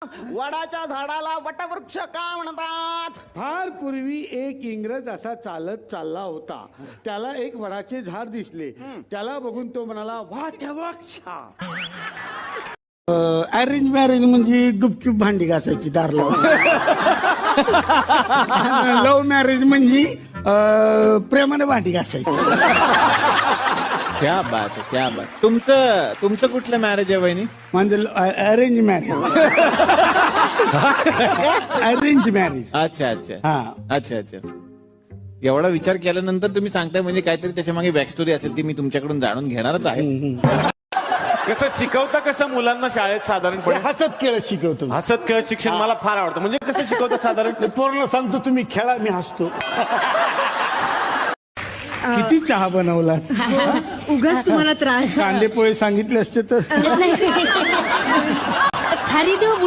वडाच्या झाडाला वटवृक्ष का म्हणतात? फार पूर्वी एक इंग्रज असा चालत चालला होता. त्याला एक वडाचे झाड दिसले. त्याला बघून तो म्हणाला, वटवृक्ष. अरेंज मॅरेज म्हणजे गुपचूप भांडी घासायची दार लावून. लव्ह मॅरेज म्हणजे प्रेमाने भांडी घासायची. क्या बात आहे, क्या बात. तुमचं कुठलं मॅरेज आहे बहिणी? म्हणजे अरेंज मॅरेज. Arrange marriage. अच्छा अच्छा हा. अच्छा अच्छा. एवढा विचार केल्यानंतर तुम्ही सांगताय म्हणजे काहीतरी त्याच्या मागे बॅक स्टोरी असेल ती मी तुमच्याकडून जाणून घेणारच आहे. कसं शिकवता कसं मुलांना शाळेत साधारणपणे? हसत खेळत शिकवतो. हसत खेळ शिक्षण मला फार आवडतं. म्हणजे कसं शिकवता साधारण? पोरांना सांगतो तुम्ही खेळा, मी हसतो. किती चहा बनवला. उगाच तुम्हाला त्रास. कांदे पोहे सांगितले असते तर खारी देऊ